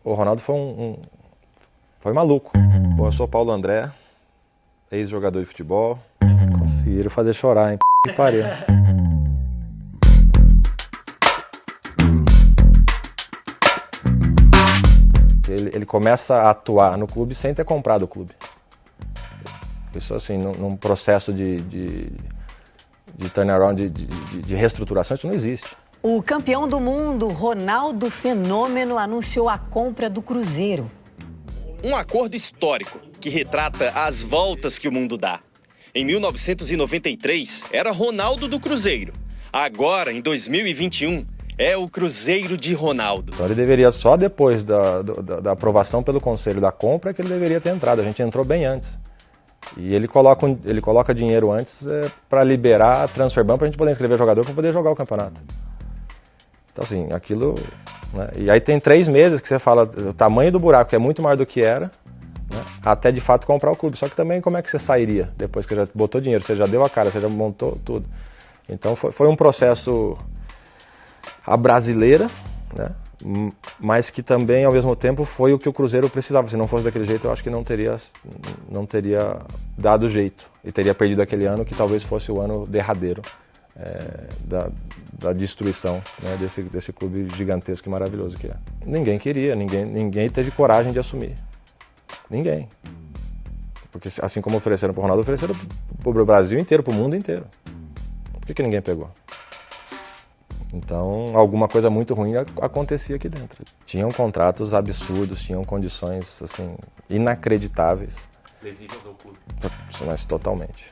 O Ronaldo foi maluco. Bom, eu sou Paulo André, ex-jogador de futebol. Conseguiram fazer chorar, hein? Que pariu. Ele começa a atuar no clube sem ter comprado o clube. Isso assim, num processo de turnaround, de reestruturação, isso não existe. O campeão do mundo, Ronaldo Fenômeno, anunciou a compra do Cruzeiro. Um acordo histórico que retrata as voltas que o mundo dá. Em 1993, era Ronaldo do Cruzeiro. Agora, em 2021, é o Cruzeiro de Ronaldo. Então ele deveria, só depois da aprovação pelo Conselho da compra, que ele deveria ter entrado. A gente entrou bem antes. E ele coloca dinheiro antes para liberar a transfer ban, para a gente poder inscrever jogador para poder jogar o campeonato. Então assim, aquilo... Né? E aí tem 3 meses que você fala o tamanho do buraco, que é muito maior do que era, né? Até de fato comprar o clube. Só que também como é que você sairia depois que já botou dinheiro, você já deu a cara, você já montou tudo. Então foi um processo à brasileira, né? Mas que também ao mesmo tempo foi o que o Cruzeiro precisava. Se não fosse daquele jeito, eu acho que não teria dado jeito e teria perdido aquele ano que talvez fosse o ano derradeiro da destruição, né, desse clube gigantesco e maravilhoso que é. Ninguém queria, ninguém teve coragem de assumir. Ninguém. Porque assim como ofereceram para o Ronaldo, ofereceram para o Brasil inteiro, para o mundo inteiro. Por que ninguém pegou? Então, alguma coisa muito ruim acontecia aqui dentro. Tinham contratos absurdos, tinham condições assim inacreditáveis. Lesivas ao clube. Mas totalmente.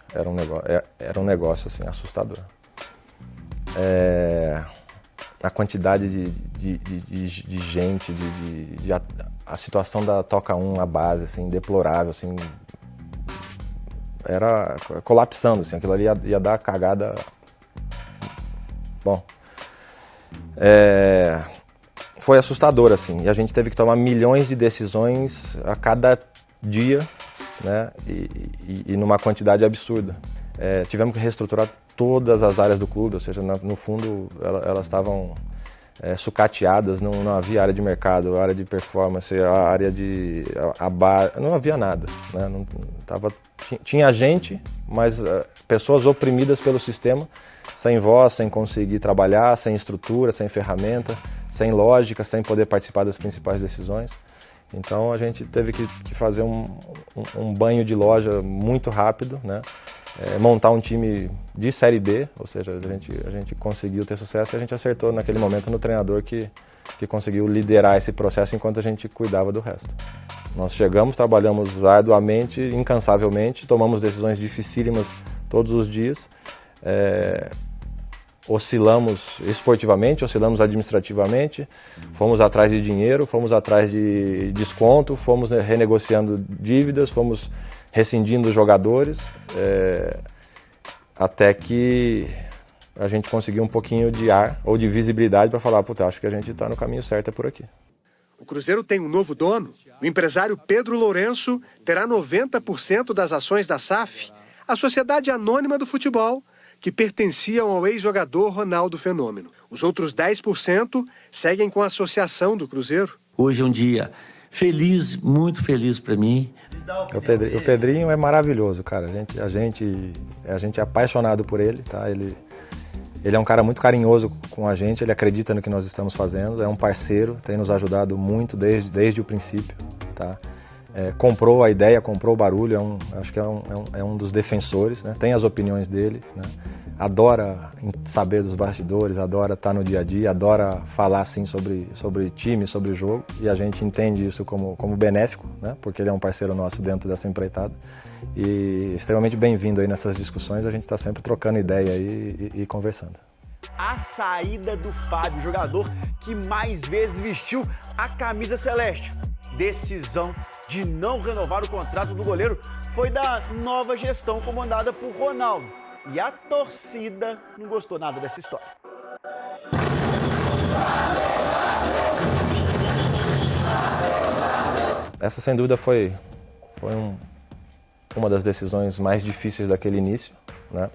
Era um negócio assim, assustador. A quantidade de gente, a situação da Toca 1, a base, assim, deplorável, assim, era colapsando, assim, aquilo ali ia dar cagada. Bom, foi assustador, assim, e a gente teve que tomar milhões de decisões a cada dia, né, e numa quantidade absurda. Tivemos que reestruturar todas as áreas do clube, ou seja, no fundo elas estavam sucateadas, não havia área de mercado, área de performance, a área não havia nada, né? Tinha gente, mas pessoas oprimidas pelo sistema, sem voz, sem conseguir trabalhar, sem estrutura, sem ferramenta, sem lógica, sem poder participar das principais decisões. Então a gente teve que fazer um banho de loja muito rápido, né? Montar um time de Série B, ou seja, a gente conseguiu ter sucesso e a gente acertou naquele momento no treinador que conseguiu liderar esse processo enquanto a gente cuidava do resto. Nós chegamos, trabalhamos arduamente, incansavelmente, tomamos decisões dificílimas todos os dias, oscilamos esportivamente, oscilamos administrativamente, fomos atrás de dinheiro, fomos atrás de desconto, fomos renegociando dívidas, fomos rescindindo jogadores, até que a gente conseguiu um pouquinho de ar ou de visibilidade para falar, puta, acho que a gente está no caminho certo, é por aqui. O Cruzeiro tem um novo dono. O empresário Pedro Lourenço terá 90% das ações da SAF, a Sociedade Anônima do Futebol, que pertenciam ao ex-jogador Ronaldo Fenômeno. Os outros 10% seguem com a associação do Cruzeiro. Hoje é um dia feliz, muito feliz para mim. O Pedrinho é maravilhoso, cara. A gente é apaixonado por ele, tá? Ele é um cara muito carinhoso com a gente, ele acredita no que nós estamos fazendo, é um parceiro, tem nos ajudado muito desde o princípio, tá? Comprou a ideia, comprou o barulho, acho que é um dos defensores, né? Tem as opiniões dele, né? Adora saber dos bastidores, adora estar no dia a dia, adora falar assim sobre time, sobre o jogo, e a gente entende isso como benéfico, né? Porque ele é um parceiro nosso dentro dessa empreitada e extremamente bem-vindo aí nessas discussões, a gente está sempre trocando ideia aí e conversando. A saída do Fábio, jogador que mais vezes vestiu a camisa celeste. Decisão de não renovar o contrato do goleiro foi da nova gestão comandada por Ronaldo. E a torcida não gostou nada dessa história. Essa sem dúvida foi uma das decisões mais difíceis daquele início, né?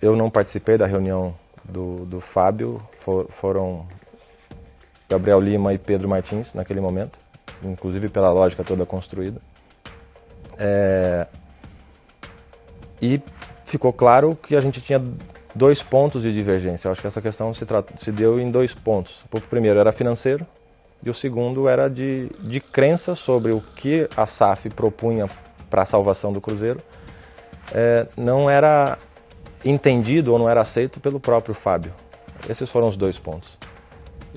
Eu não participei da reunião do Fábio, foram Gabriel Lima e Pedro Martins naquele momento, inclusive pela lógica toda construída. E ficou claro que a gente tinha 2 pontos de divergência. Eu acho que essa questão se deu em 2 pontos. O primeiro era financeiro e o segundo era de crença sobre o que a SAF propunha para a salvação do Cruzeiro. Não era entendido ou não era aceito pelo próprio Fábio. Esses foram os 2 pontos.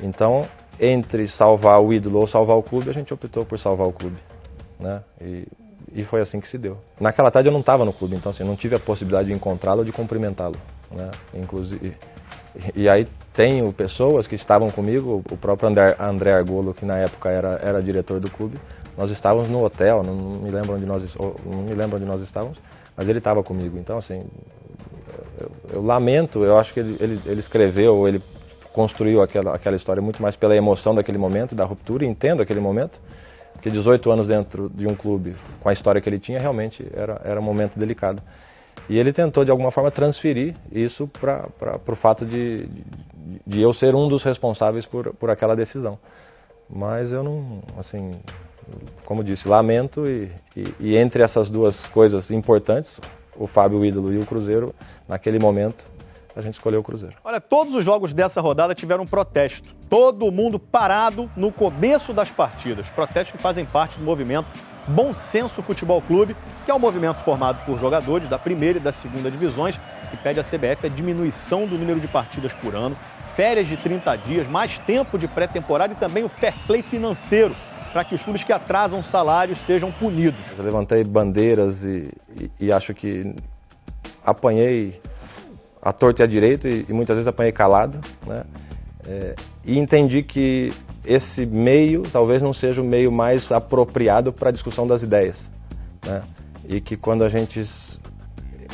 Então, entre salvar o ídolo ou salvar o clube, a gente optou por salvar o clube, né? E foi assim que se deu. Naquela tarde eu não estava no clube, então assim, não tive a possibilidade de encontrá-lo ou de cumprimentá-lo, né? Inclusive, e aí tenho pessoas que estavam comigo, o próprio André Argolo, que na época era diretor do clube. Nós estávamos no hotel, não me lembro onde nós estávamos, mas ele estava comigo. Então assim, eu lamento, eu acho que ele escreveu, ou ele construiu aquela história muito mais pela emoção daquele momento, da ruptura, e entendo aquele momento, porque 18 anos dentro de um clube, com a história que ele tinha, realmente era um momento delicado. E ele tentou, de alguma forma, transferir isso para o fato de eu ser um dos responsáveis por aquela decisão. Mas eu não, assim, como disse, lamento e entre essas 2 coisas importantes, o Fábio, o ídolo, e o Cruzeiro, naquele momento, a gente escolheu o Cruzeiro. Olha, todos os jogos dessa rodada tiveram um protesto. Todo mundo parado no começo das partidas. Protestos que fazem parte do movimento Bom Senso Futebol Clube, que é um movimento formado por jogadores da primeira e da segunda divisões, que pede à CBF a diminuição do número de partidas por ano, férias de 30 dias, mais tempo de pré-temporada e também o fair play financeiro, para que os clubes que atrasam salários sejam punidos. Eu levantei bandeiras e acho que apanhei à torta e à direita e muitas vezes apanhei calado, né? E entendi que esse meio talvez não seja o meio mais apropriado para a discussão das ideias, né? E que quando a gente,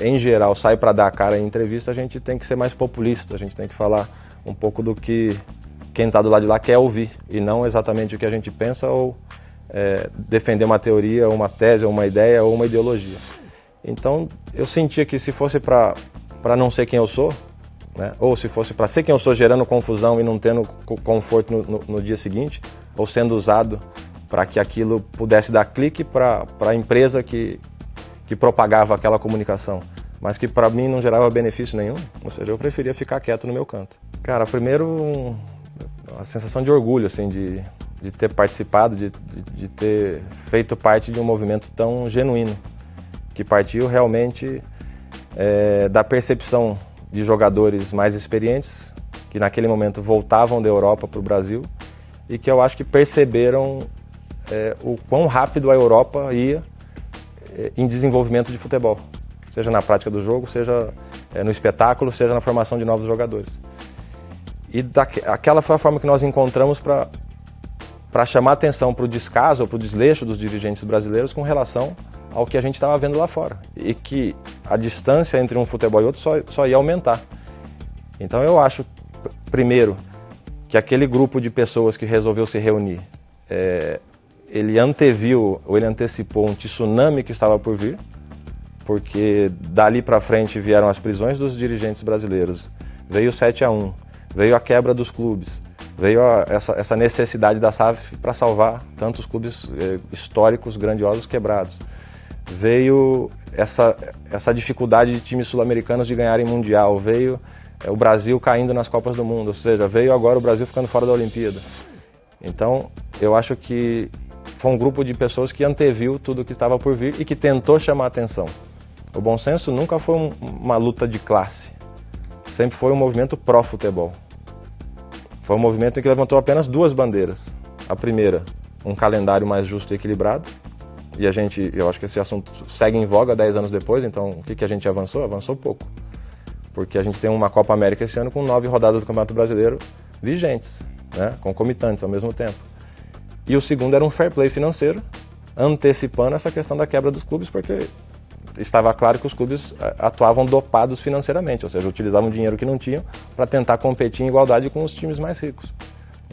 em geral, sai para dar a cara em entrevista, a gente tem que ser mais populista, a gente tem que falar um pouco do que quem está do lado de lá quer ouvir, e não exatamente o que a gente pensa ou defender uma teoria, ou uma tese, ou uma ideia, ou uma ideologia. Então, eu sentia que se fosse para não ser quem eu sou, né? Ou se fosse para ser quem eu sou, gerando confusão e não tendo conforto no dia seguinte, ou sendo usado para que aquilo pudesse dar clique para a empresa que propagava aquela comunicação, mas que para mim não gerava benefício nenhum, ou seja, eu preferia ficar quieto no meu canto. Cara, primeiro, a sensação de orgulho, assim, de ter participado, de ter feito parte de um movimento tão genuíno, que partiu realmente da percepção de jogadores mais experientes, que naquele momento voltavam da Europa para o Brasil, e que eu acho que perceberam o quão rápido a Europa ia em desenvolvimento de futebol, seja na prática do jogo, seja no espetáculo, seja na formação de novos jogadores. E aquela foi a forma que nós encontramos para chamar atenção para o descaso ou para o desleixo dos dirigentes brasileiros com relação ao que a gente estava vendo lá fora, e que a distância entre um futebol e outro só ia aumentar. Então eu acho, primeiro, que aquele grupo de pessoas que resolveu se reunir, ele anteviu ou ele antecipou um tsunami que estava por vir, porque dali para frente vieram as prisões dos dirigentes brasileiros, veio o 7-1, veio a quebra dos clubes, veio essa necessidade da SAF para salvar tantos clubes históricos, grandiosos, quebrados. Veio essa dificuldade de times sul-americanos de ganharem mundial, veio o Brasil caindo nas Copas do Mundo, ou seja, veio agora o Brasil ficando fora da Olimpíada. Então, eu acho que foi um grupo de pessoas que anteviu tudo o que estava por vir e que tentou chamar a atenção. O Bom Senso nunca foi uma luta de classe, sempre foi um movimento pró-futebol. Foi um movimento em que levantou apenas 2 bandeiras. A primeira, um calendário mais justo e equilibrado. E eu acho que esse assunto segue em voga 10 anos depois, então o que a gente avançou? Avançou pouco. Porque a gente tem uma Copa América esse ano com 9 rodadas do Campeonato Brasileiro vigentes, né? Concomitantes ao mesmo tempo. E o segundo era um fair play financeiro, antecipando essa questão da quebra dos clubes, porque estava claro que os clubes atuavam dopados financeiramente, ou seja, utilizavam dinheiro que não tinham para tentar competir em igualdade com os times mais ricos,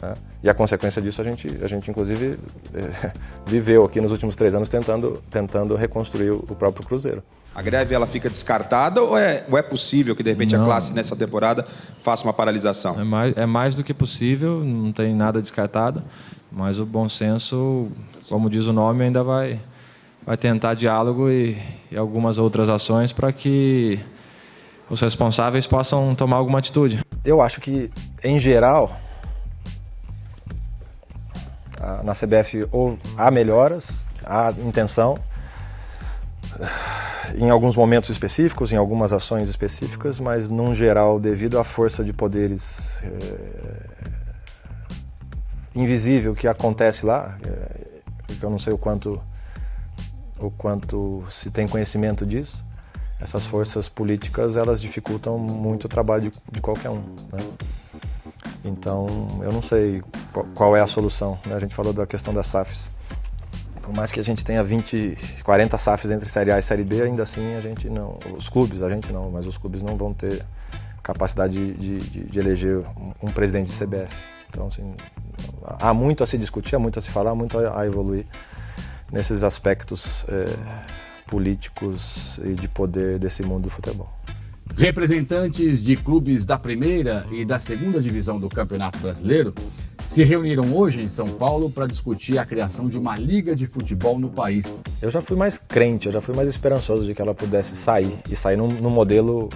né? E a consequência disso a gente inclusive viveu aqui nos últimos 3 anos tentando reconstruir o próprio Cruzeiro. A greve ela fica descartada ou é possível que, de repente, a classe, nessa temporada, faça uma paralisação? É mais do que possível, não tem nada descartado, mas o bom senso, como diz o nome, ainda vai tentar diálogo e algumas outras ações para que os responsáveis possam tomar alguma atitude. Eu acho que, em geral, na CBF há melhoras, há intenção, em alguns momentos específicos, em algumas ações específicas, mas, num geral, devido à força de poderes invisível que acontece lá, eu não sei o quanto se tem conhecimento disso, essas forças políticas, elas dificultam muito o trabalho de qualquer um, né? Então, eu não sei qual é a solução, né? A gente falou da questão das SAFs. Por mais que a gente tenha 20, 40 SAFs entre Série A e Série B, ainda assim a gente não, mas os clubes não vão ter capacidade de eleger um presidente de CBF. Então, assim, há muito a se discutir, há muito a se falar, há muito a evoluir nesses aspectos políticos e de poder desse mundo do futebol. Representantes de clubes da primeira e da segunda divisão do Campeonato Brasileiro se reuniram hoje em São Paulo para discutir a criação de uma liga de futebol no país. Eu já fui mais crente, eu já fui mais esperançoso de que ela pudesse sair num modelo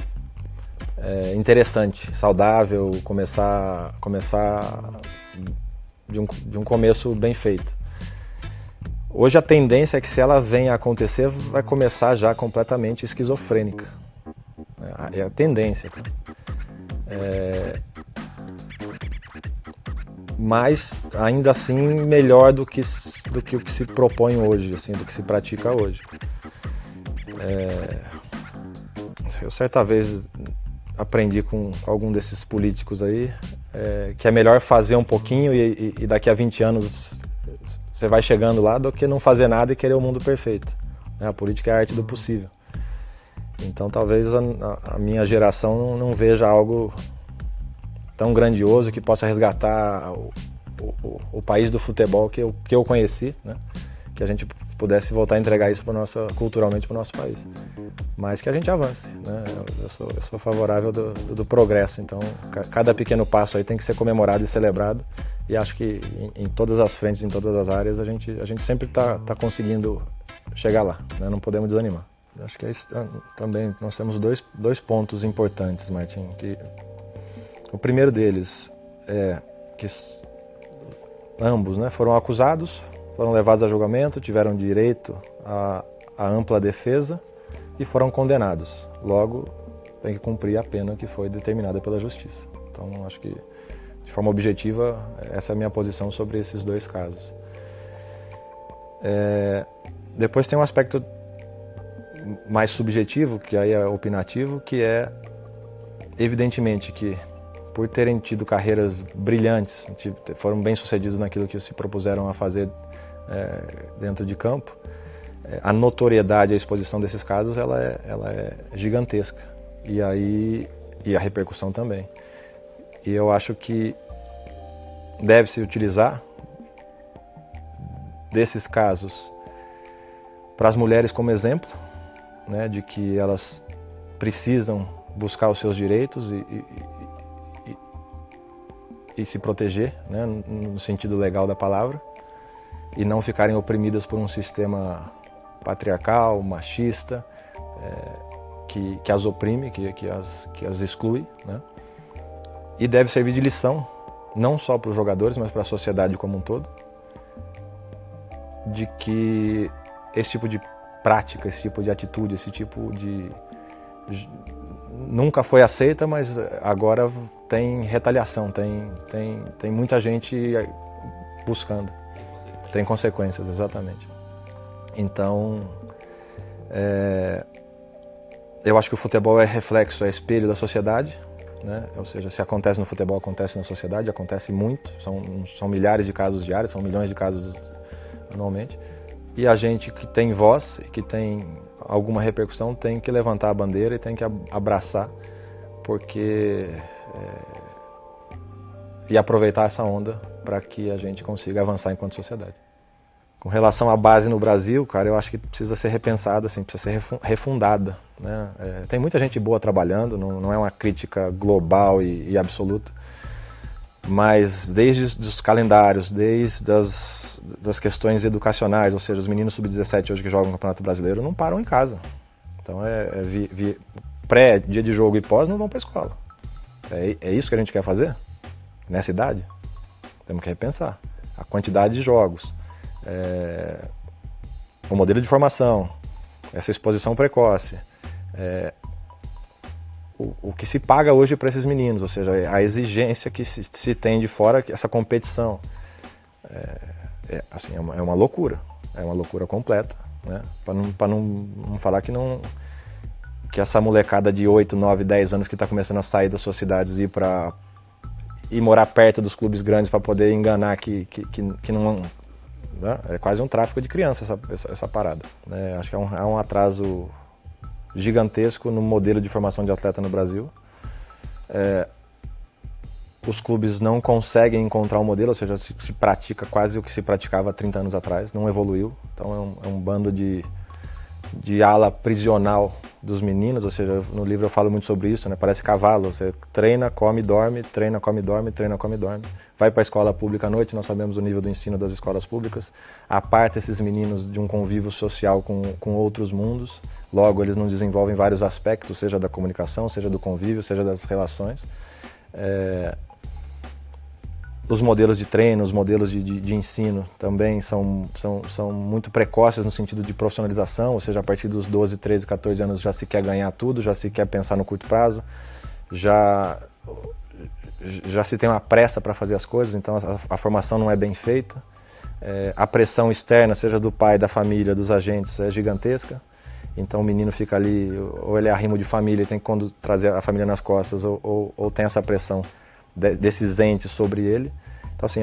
interessante, saudável, começar de um começo bem feito. Hoje a tendência é que, se ela vem a acontecer, vai começar já completamente esquizofrênica. É a tendência. Mas, ainda assim, melhor do que o que se propõe hoje, assim, do que se pratica hoje. Eu certa vez aprendi com algum desses políticos aí que é melhor fazer um pouquinho e daqui a 20 anos você vai chegando lá, do que não fazer nada e querer o mundo perfeito. A política é a arte do possível. Então, talvez a minha geração não veja algo tão grandioso que possa resgatar o país do futebol que eu conheci, né? Que a gente pudesse voltar a entregar isso culturalmente para o nosso país. Mas que a gente avance, né? Eu sou favorável do progresso, então cada pequeno passo aí tem que ser comemorado e celebrado, e acho que em todas as frentes, em todas as áreas, a gente sempre está conseguindo chegar lá, né? Não podemos desanimar. Acho que também nós temos dois pontos importantes, Martim. O primeiro deles é que ambos, né, foram acusados, foram levados a julgamento, tiveram direito à ampla defesa e foram condenados. Logo, tem que cumprir a pena que foi determinada pela justiça. Então, acho que, de forma objetiva, essa é a minha posição sobre esses dois casos. Depois tem um aspecto mais subjetivo, que aí é opinativo, que é, evidentemente, que por terem tido carreiras brilhantes, foram bem-sucedidos naquilo que se propuseram a fazer dentro de campo, a notoriedade e a exposição desses casos ela é gigantesca, e a repercussão também. E eu acho que deve-se utilizar desses casos para as mulheres como exemplo, né, de que elas precisam buscar os seus direitos e se proteger, né, no sentido legal da palavra, e não ficarem oprimidas por um sistema patriarcal, machista, que as oprime, que as exclui, né? E deve servir de lição, não só para os jogadores, mas para a sociedade como um todo, de que esse tipo de prática, esse tipo de atitude, esse tipo de... nunca foi aceita, mas agora tem retaliação, tem muita gente buscando. Tem consequências, exatamente. Então, eu acho que o futebol é reflexo, é espelho da sociedade, né? Ou seja, se acontece no futebol, acontece na sociedade, acontece muito, são milhares de casos diários, são milhões de casos anualmente. E a gente que tem voz e que tem alguma repercussão tem que levantar a bandeira e tem que abraçar, porque e aproveitar essa onda para que a gente consiga avançar enquanto sociedade. Com relação à base no Brasil, cara, eu acho que precisa ser repensada, assim, precisa ser refundada, né? Tem muita gente boa trabalhando, não é uma crítica global e absoluta, mas desde os calendários, desde das questões educacionais, ou seja, os meninos sub-17 hoje que jogam no Campeonato Brasileiro não param em casa. Então, pré, dia de jogo e pós não vão para a escola. É isso que a gente quer fazer? Nessa idade? Temos que repensar. A quantidade de jogos, o modelo de formação, essa exposição precoce, o que se paga hoje para esses meninos, ou seja, a exigência que se tem de fora, essa competição. Assim, é uma loucura completa, né? Para não falar que essa molecada de 8, 9, 10 anos que está começando a sair das suas cidades e ir morar perto dos clubes grandes para poder enganar que não... Né? É quase um tráfico de criança essa parada, né? Acho que é um atraso gigantesco no modelo de formação de atleta no Brasil. Os clubes não conseguem encontrar um modelo, ou seja, se pratica quase o que se praticava há 30 anos atrás, não evoluiu. Então é um bando de ala prisional dos meninos, ou seja, no livro eu falo muito sobre isso, né? Parece cavalo, você treina, come, dorme, treina, come, dorme, treina, come, dorme. Vai para a escola pública à noite, nós sabemos o nível do ensino das escolas públicas, aparta esses meninos de um convívio social com outros mundos, logo eles não desenvolvem vários aspectos, seja da comunicação, seja do convívio, seja das relações. Os modelos de treino, os modelos de ensino também são muito precoces no sentido de profissionalização, ou seja, a partir dos 12, 13, 14 anos já se quer ganhar tudo, já se quer pensar no curto prazo, já se tem uma pressa para fazer as coisas, então a formação não é bem feita. A pressão externa, seja do pai, da família, dos agentes, é gigantesca. Então o menino fica ali, ou ele é arrimo de família e tem que trazer a família nas costas, ou tem essa pressão desses entes sobre ele. Então, assim,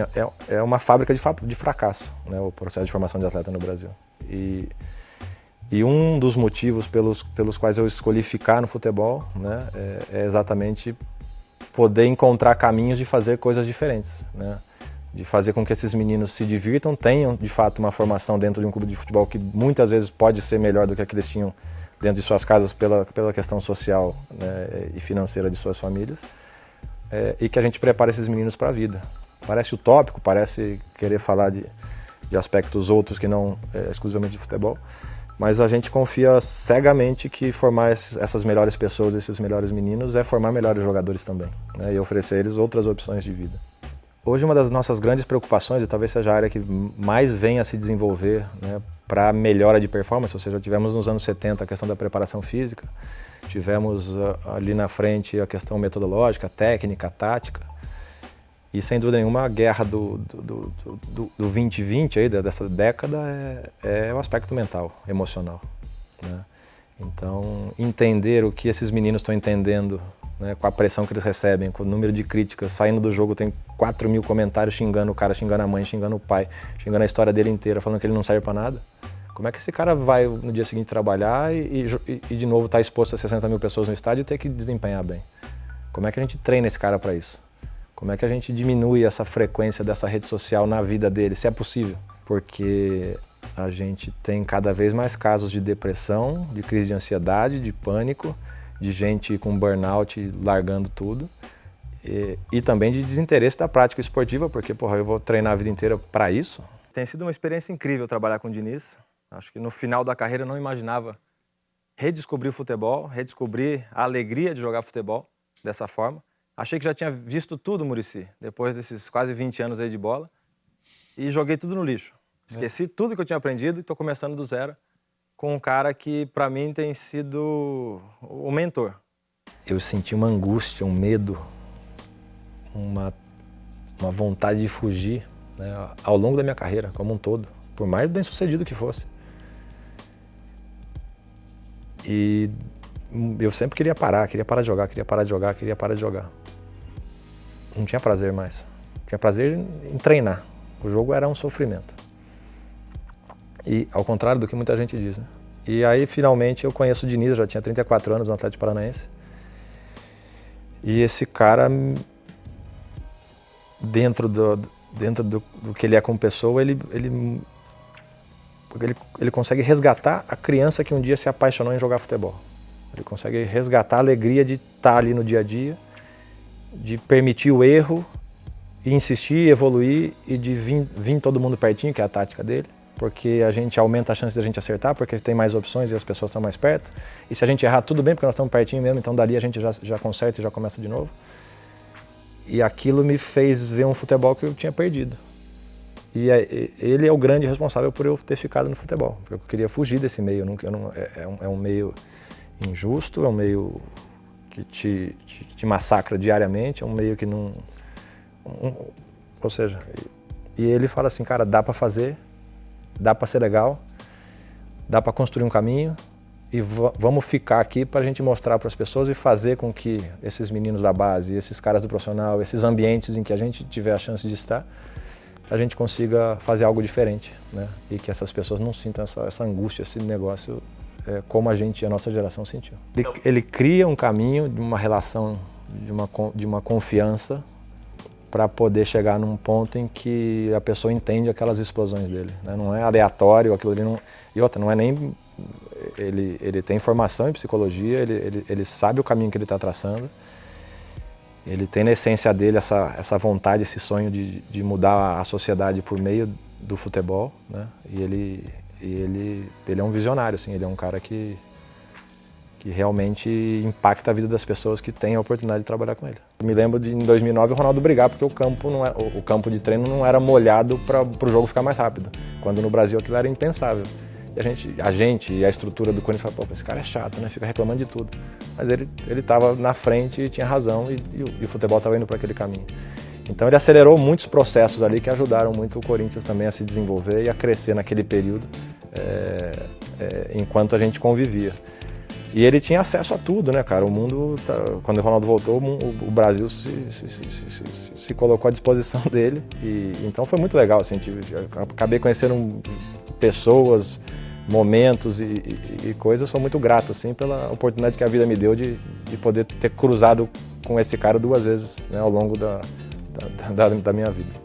é uma fábrica de fracasso, né, o processo de formação de atleta no Brasil. E um dos motivos pelos quais eu escolhi ficar no futebol, né, é exatamente poder encontrar caminhos de fazer coisas diferentes, né, de fazer com que esses meninos se divirtam, tenham, de fato, uma formação dentro de um clube de futebol que muitas vezes pode ser melhor do que a que eles tinham dentro de suas casas pela questão social, né, e financeira de suas famílias. E que a gente prepare esses meninos para a vida. Parece utópico, parece querer falar de aspectos outros que não exclusivamente de futebol, mas a gente confia cegamente que formar essas melhores pessoas, esses melhores meninos, é formar melhores jogadores também, né, e oferecer a eles outras opções de vida. Hoje uma das nossas grandes preocupações, e talvez seja a área que mais venha a se desenvolver, né, para melhora de performance, ou seja, tivemos nos anos 70 a questão da preparação física, tivemos ali na frente a questão metodológica, técnica, tática, e sem dúvida nenhuma a guerra do 2020, aí, dessa década, é o aspecto mental, emocional, né? Então, entender o que esses meninos estão entendendo, né, com a pressão que eles recebem, com o número de críticas, saindo do jogo tem 4.000 comentários xingando o cara, xingando a mãe, xingando o pai, xingando a história dele inteira, falando que ele não serve para nada. Como é que esse cara vai no dia seguinte trabalhar e de novo estar exposto a 60.000 pessoas no estádio e ter que desempenhar bem? Como é que a gente treina esse cara para isso? Como é que a gente diminui essa frequência dessa rede social na vida dele, se é possível? Porque a gente tem cada vez mais casos de depressão, de crise de ansiedade, de pânico, de gente com burnout largando tudo e também de desinteresse da prática esportiva, porque eu vou treinar a vida inteira para isso. Tem sido uma experiência incrível trabalhar com o Diniz. Acho que no final da carreira eu não imaginava redescobrir o futebol, redescobrir a alegria de jogar futebol dessa forma. Achei que já tinha visto tudo, Muricy, depois desses quase 20 anos aí de bola, e joguei tudo no lixo. Esqueci tudo que eu tinha aprendido e estou começando do zero com um cara que, para mim, tem sido o mentor. Eu senti uma angústia, um medo, uma vontade de fugir, né, ao longo da minha carreira, como um todo, por mais bem sucedido que fosse. E eu sempre queria parar de jogar, queria parar de jogar. Não tinha prazer mais. Tinha prazer em treinar. O jogo era um sofrimento. E ao contrário do que muita gente diz, né? E aí, finalmente, eu conheço o Diniz, eu já tinha 34 anos no Atlético Paranaense. E esse cara, dentro do que ele é como pessoa, ele Porque ele consegue resgatar a criança que um dia se apaixonou em jogar futebol. Ele consegue resgatar a alegria de estar ali no dia a dia, de permitir o erro, e insistir, evoluir e de vir todo mundo pertinho, que é a tática dele. Porque a gente aumenta a chance de a gente acertar, porque tem mais opções e as pessoas estão mais perto. E se a gente errar, tudo bem, porque nós estamos pertinho mesmo, então dali a gente já conserta e já começa de novo. E aquilo me fez ver um futebol que eu tinha perdido. E ele é o grande responsável por eu ter ficado no futebol. Eu queria fugir desse meio. É um meio injusto, é um meio que te massacra diariamente, é um meio que não... ou seja, e ele fala assim, cara, dá para fazer, dá para ser legal, dá para construir um caminho e vamos ficar aqui para a gente mostrar para as pessoas e fazer com que esses meninos da base, esses caras do profissional, esses ambientes em que a gente tiver a chance de estar, a gente consiga fazer algo diferente, né? E que essas pessoas não sintam essa angústia, esse negócio como a nossa geração sentiu. Ele cria um caminho de uma relação, de uma confiança para poder chegar num ponto em que a pessoa entende aquelas explosões dele, né? Não é aleatório, aquilo ali não... E outra, não é nem... Ele tem formação em psicologia, ele sabe o caminho que ele está traçando, ele tem na essência dele essa vontade, esse sonho de mudar a sociedade por meio do futebol, né? E ele é um visionário, assim, ele é um cara que realmente impacta a vida das pessoas que têm a oportunidade de trabalhar com ele. Eu me lembro de, em 2009, o Ronaldo brigar porque o campo de treino não era molhado para o jogo ficar mais rápido, quando no Brasil aquilo era impensável. E a gente e a estrutura do Corinthians falou, esse cara é chato, né? Fica reclamando de tudo. Mas ele estava na frente e tinha razão e o futebol estava indo para aquele caminho. Então ele acelerou muitos processos ali que ajudaram muito o Corinthians também a se desenvolver e a crescer naquele período, enquanto a gente convivia. E ele tinha acesso a tudo, né, cara? O mundo, quando o Ronaldo voltou, o Brasil se colocou à disposição dele. E então foi muito legal, assim, acabei conhecendo pessoas, momentos e coisas. Sou muito grato, assim, pela oportunidade que a vida me deu de poder ter cruzado com esse cara 2 vezes, né, ao longo da minha vida.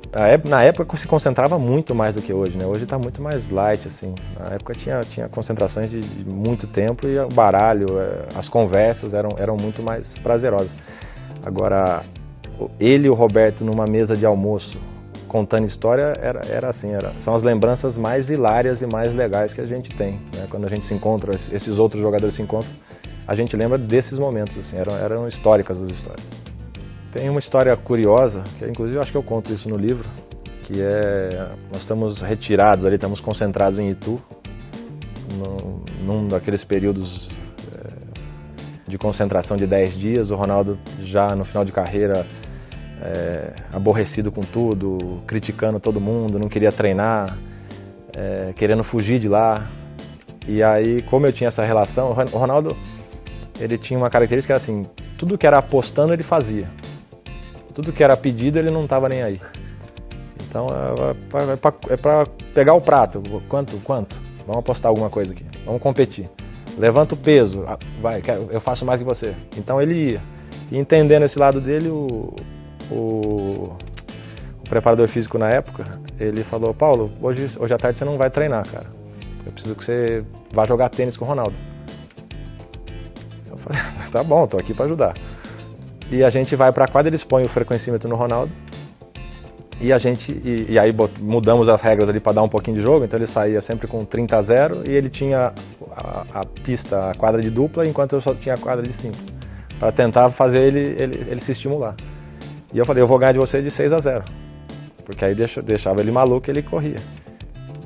Na época se concentrava muito mais do que hoje, né? Hoje está muito mais light, assim. Na época tinha concentrações de muito tempo e o baralho, as conversas eram muito mais prazerosas. Agora, ele e o Roberto numa mesa de almoço, contando história, era assim, são as lembranças mais hilárias e mais legais que a gente tem, né? Quando a gente se encontra, esses outros jogadores se encontram, a gente lembra desses momentos, assim, eram históricas as histórias. Tem uma história curiosa, que inclusive eu acho que eu conto isso no livro, que nós estamos retirados ali, estamos concentrados em Itu, num daqueles períodos de concentração de 10 dias, o Ronaldo já no final de carreira, aborrecido com tudo, criticando todo mundo, não queria treinar, querendo fugir de lá. E aí, como eu tinha essa relação, o Ronaldo, ele tinha uma característica assim, tudo que era apostando ele fazia. Tudo que era pedido, ele não estava nem aí. Então, é para pegar o prato. Quanto? Vamos apostar alguma coisa aqui. Vamos competir. Levanta o peso. Vai, eu faço mais que você. Então, ele ia. E entendendo esse lado dele, o preparador físico na época, ele falou, Paulo, hoje à tarde você não vai treinar, cara. Eu preciso que você vá jogar tênis com o Ronaldo. Eu falei, tá bom, tô aqui para ajudar. E a gente vai para a quadra, eles põem o frequencímetro no Ronaldo e aí mudamos as regras ali para dar um pouquinho de jogo, então ele saía sempre com 30-0 e ele tinha a pista, a quadra de dupla, enquanto eu só tinha a quadra de simples, para tentar fazer ele se estimular. E eu falei, eu vou ganhar de você de 6-0, porque aí deixava ele maluco e ele corria.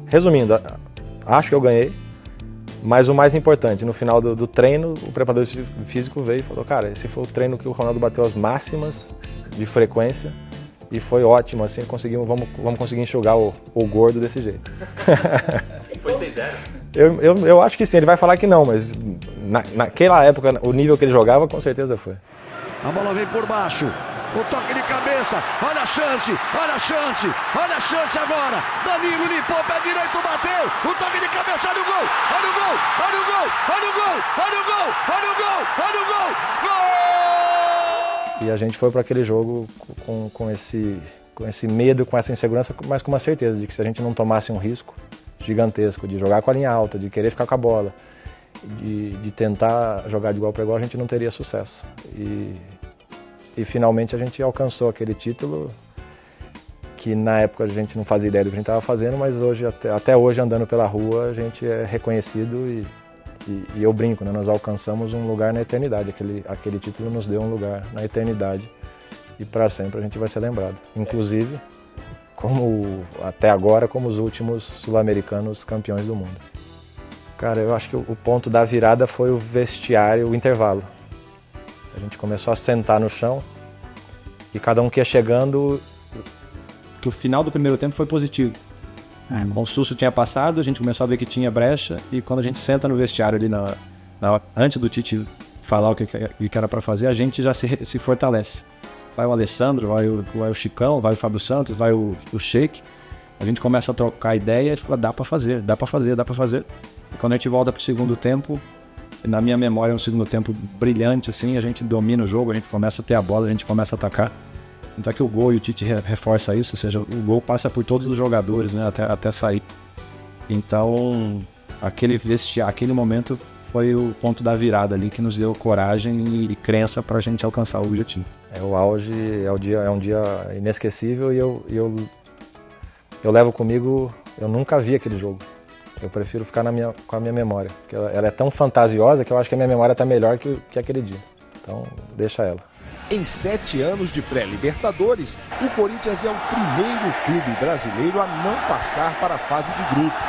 Resumindo, acho que eu ganhei. Mas o mais importante, no final do treino, o preparador físico veio e falou, cara, esse foi o treino que o Ronaldo bateu as máximas de frequência e foi ótimo, assim, vamos conseguir enxugar o gordo desse jeito. Foi 6-0? Eu acho que sim, ele vai falar que não, mas naquela época, o nível que ele jogava, com certeza foi. A bola vem por baixo. O toque de cabeça, olha a chance, olha a chance, olha a chance agora. Danilo limpou, pé direito, bateu. O toque de cabeça, olha o gol, olha o gol, olha o gol, olha o gol, olha o gol, olha o gol, olha o gol, gol! E a gente foi para aquele jogo com esse medo, com essa insegurança, mas com uma certeza de que se a gente não tomasse um risco, gigantesco, de jogar com a linha alta, de querer ficar com a bola, de tentar jogar de igual para igual, a gente não teria sucesso. E finalmente a gente alcançou aquele título que na época a gente não fazia ideia do que a gente estava fazendo, mas hoje, até hoje, andando pela rua, a gente é reconhecido e eu brinco, né? Nós alcançamos um lugar na eternidade. Aquele título nos deu um lugar na eternidade e para sempre a gente vai ser lembrado. Inclusive, até agora, como os últimos sul-americanos campeões do mundo. Cara, eu acho que o ponto da virada foi o vestiário, o intervalo. A gente começou a sentar no chão e cada um que ia chegando... Que o final do primeiro tempo foi positivo. O susto tinha passado, a gente começou a ver que tinha brecha e quando a gente senta no vestiário ali antes do Tite falar o que era para fazer, a gente já se fortalece. Vai o Alessandro, vai o Chicão, vai o Fábio Santos, vai o Sheik. A gente começa a trocar ideia e fala, dá para fazer. E quando a gente volta pro segundo tempo, na minha memória é um segundo tempo brilhante, assim, a gente domina o jogo, a gente começa a ter a bola, a gente começa a atacar. Então é que o gol, e o Tite reforça isso, ou seja, o gol passa por todos os jogadores, né, até sair. Então, aquele momento foi o ponto da virada ali que nos deu coragem e crença para a gente alcançar o objetivo. O auge é um dia inesquecível e eu levo comigo, eu nunca vi aquele jogo. Eu prefiro ficar com a minha memória, porque ela é tão fantasiosa que eu acho que a minha memória está melhor que aquele dia. Então, deixa ela. Em 7 anos de pré-Libertadores, o Corinthians é o primeiro clube brasileiro a não passar para a fase de grupos.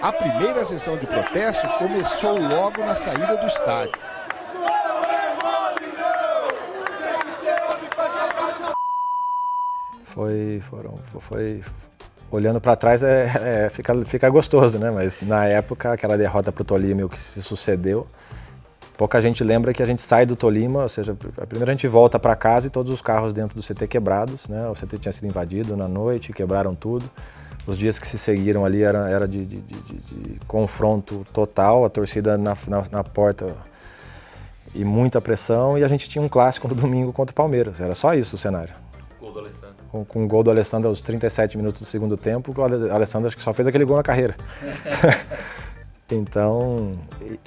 A primeira sessão de protesto começou logo na saída do estádio. Olhando para trás fica gostoso, né? Mas na época, aquela derrota para o Tolima e o que se sucedeu, pouca gente lembra que a gente sai do Tolima, ou seja, primeiro a gente volta para casa e todos os carros dentro do CT quebrados, né? O CT tinha sido invadido na noite, quebraram tudo. Os dias que se seguiram ali era de confronto total, a torcida na porta e muita pressão, e a gente tinha um clássico no domingo contra o Palmeiras, era só isso o cenário. Gol do Alessandro. Com o gol do Alessandro aos 37 minutos do segundo tempo, o Alessandro acho que só fez aquele gol na carreira. Então,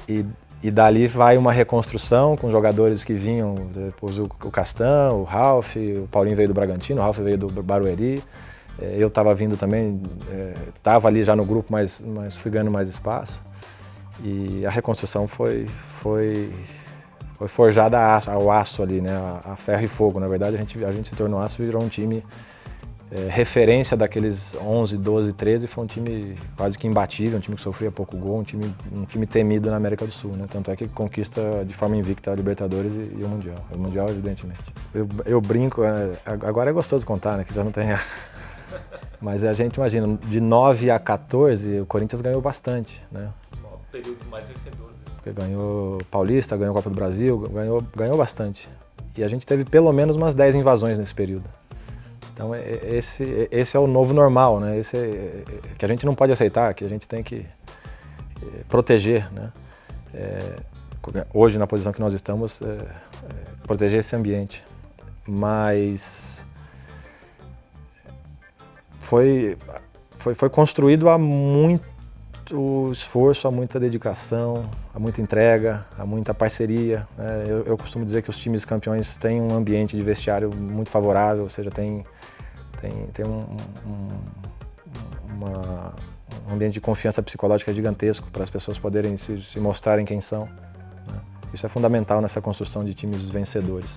e dali vai uma reconstrução com jogadores que vinham, depois o Castan, o Ralf, o Paulinho veio do Bragantino, o Ralf veio do Barueri, eu estava vindo também, estava ali já no grupo, mas fui ganhando mais espaço. E a reconstrução foi forjada ao aço ali, né, a ferro e fogo. Na verdade, a gente se tornou aço e virou um time referência daqueles 11, 12, 13, foi um time quase que imbatível, um time que sofria pouco gol, um time temido na América do Sul, né? Tanto é que conquista de forma invicta a Libertadores e o Mundial. O Mundial, evidentemente. Eu brinco, agora é gostoso contar, né? Que já não tem... Mas a gente imagina, de 9 a 14, o Corinthians ganhou bastante, né? O período mais vencedor. Porque ganhou Paulista, ganhou Copa do Brasil, ganhou bastante. E a gente teve pelo menos umas 10 invasões nesse período. Então esse é o novo normal, né? Que a gente não pode aceitar, que a gente tem que proteger, né? Hoje, na posição que nós estamos, proteger esse ambiente. Mas foi construído há muito esforço, há muita dedicação, há muita entrega, há muita parceria, né? Eu costumo dizer que os times campeões têm um ambiente de vestiário muito favorável, ou seja, tem um ambiente de confiança psicológica gigantesco para as pessoas poderem se mostrarem quem são, né? Isso é fundamental nessa construção de times vencedores.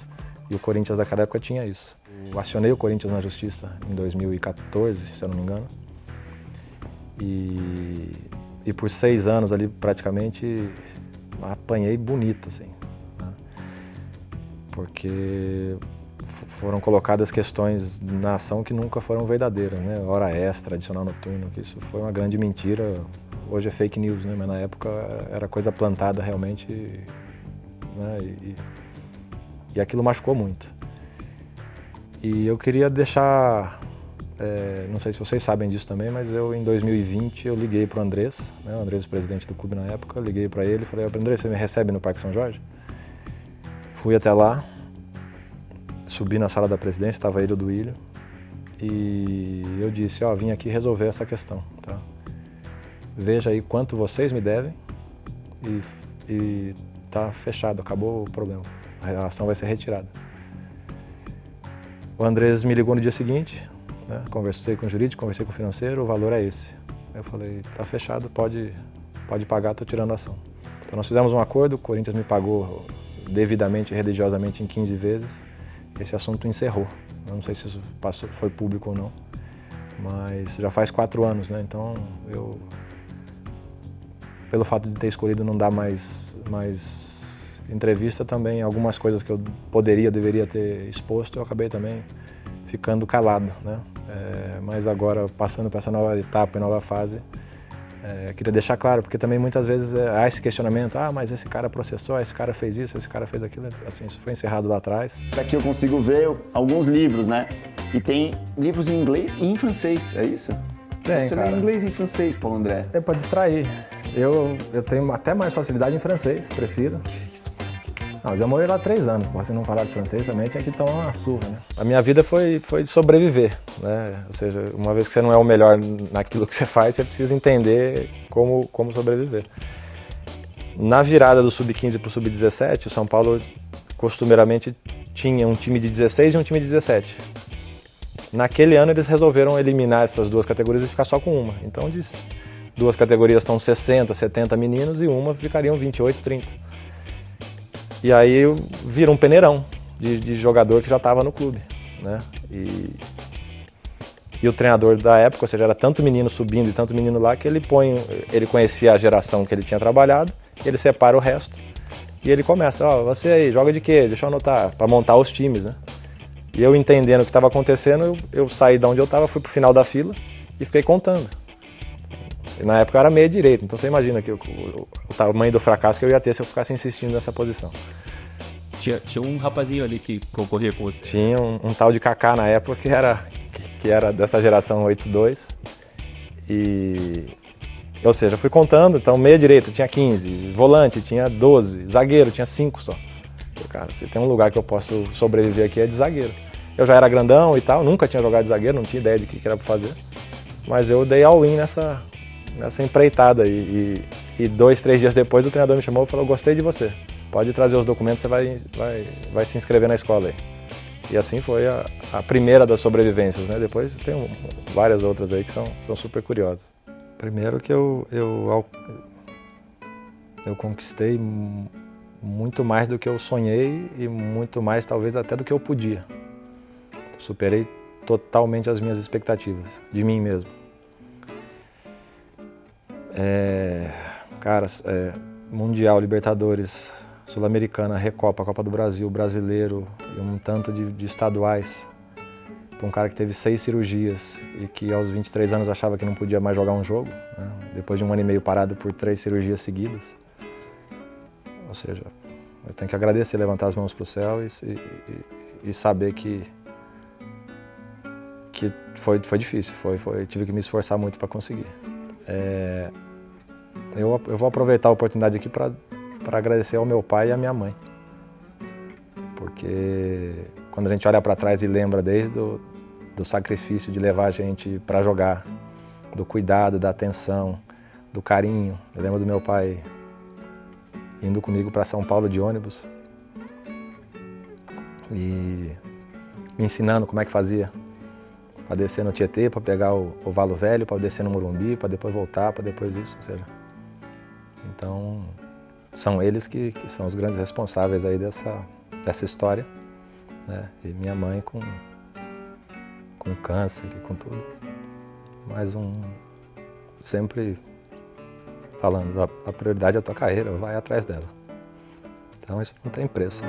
E o Corinthians daquela época tinha isso. Eu acionei o Corinthians na justiça em 2014, se eu não me engano. E por 6 anos ali, praticamente, apanhei bonito, assim, né? Porque foram colocadas questões na ação que nunca foram verdadeiras, né? Hora extra, adicional noturno, que isso foi uma grande mentira. Hoje é fake news, né? Mas na época era coisa plantada realmente, né? E aquilo machucou muito. E eu queria deixar... não sei se vocês sabem disso também, mas em 2020 eu liguei para o Andrés, né, o Andrés, presidente do clube na época, eu liguei para ele e falei: Andrés, você me recebe no Parque São Jorge? Fui até lá, subi na sala da presidência, estava ele e o Duílio, e eu disse, vim aqui resolver essa questão, tá? Veja aí quanto vocês me devem e tá fechado, acabou o problema. A ação vai ser retirada. O Andrés me ligou no dia seguinte, né? Conversei com o jurídico, conversei com o financeiro, o valor é esse. Eu falei, tá fechado, pode pagar, tô tirando a ação. Então nós fizemos um acordo, o Corinthians me pagou devidamente e religiosamente em 15 vezes. Esse assunto encerrou. Eu não sei se isso foi público ou não, mas já faz 4 anos, né? Então eu, pelo fato de ter escolhido não dar mais entrevista também, algumas coisas que eu deveria ter exposto, eu acabei também ficando calado, né? Mas agora, passando para essa nova etapa e nova fase, queria deixar claro, porque também muitas vezes há esse questionamento, mas esse cara processou, esse cara fez isso, esse cara fez aquilo, assim, isso foi encerrado lá atrás. Aqui eu consigo ver alguns livros, né? E tem livros em inglês e em francês, é isso? Você lê em inglês e em francês, Paulo André? É para distrair. Eu tenho até mais facilidade em francês, prefiro. Não, mas eu morei lá 3 anos, se não falasse francês também tinha que tomar uma surra, né? A minha vida foi de sobreviver, né? Ou seja, uma vez que você não é o melhor naquilo que você faz, você precisa entender como sobreviver. Na virada do Sub-15 para o Sub-17, o São Paulo costumeiramente tinha um time de 16 e um time de 17. Naquele ano eles resolveram eliminar essas 2 categorias e ficar só com uma. Então 2 categorias estão 60, 70 meninos e uma ficariam 28, 30. E aí vira um peneirão de jogador que já estava no clube, né? E o treinador da época, ou seja, era tanto menino subindo e tanto menino lá, que ele conhecia a geração que ele tinha trabalhado, ele separa o resto e ele começa, você aí, joga de quê? Deixa eu anotar, para montar os times, né? E eu entendendo o que estava acontecendo, eu saí de onde eu estava, fui pro final da fila e fiquei contando. E na época eu era meia direita, então você imagina que o tamanho do fracasso que eu ia ter se eu ficasse insistindo nessa posição. Tinha um rapazinho ali que concorria com você. Tinha um tal de Kaká na época que era dessa geração 8-2. Ou seja, eu fui contando, então meia direita tinha 15, volante tinha 12, zagueiro tinha 5 só. Cara, se tem um lugar que eu posso sobreviver aqui é de zagueiro. Eu já era grandão e tal, nunca tinha jogado de zagueiro, não tinha ideia de que era pra fazer. Mas eu dei all-in nessa empreitada e 2, 3 dias depois o treinador me chamou e falou, gostei de você, pode trazer os documentos, você vai se inscrever na escola aí. E assim foi a primeira das sobrevivências, né? Depois tem várias outras aí que são super curiosas. Primeiro que eu conquistei muito mais do que eu sonhei e muito mais talvez até do que eu podia. Superei totalmente as minhas expectativas, de mim mesmo. Mundial, Libertadores, Sul-Americana, Recopa, Copa do Brasil, Brasileiro e um tanto de estaduais. Para um cara que teve 6 cirurgias e que aos 23 anos achava que não podia mais jogar um jogo, né? Depois de 1 ano e meio parado por 3 cirurgias seguidas. Ou seja, eu tenho que agradecer, levantar as mãos para o céu e saber que foi difícil, tive que me esforçar muito para conseguir. Eu vou aproveitar a oportunidade aqui para agradecer ao meu pai e à minha mãe. Porque quando a gente olha para trás e lembra desde do sacrifício de levar a gente para jogar, do cuidado, da atenção, do carinho. Eu lembro do meu pai indo comigo para São Paulo de ônibus e me ensinando como é que fazia. Para descer no Tietê, para pegar o Valo Velho, para descer no Morumbi, para depois voltar, para depois isso, ou seja. Então, são eles que são os grandes responsáveis aí dessa história, né? E minha mãe com câncer e com tudo. Mais sempre falando, a prioridade é a tua carreira, vai atrás dela. Então isso não tem preço.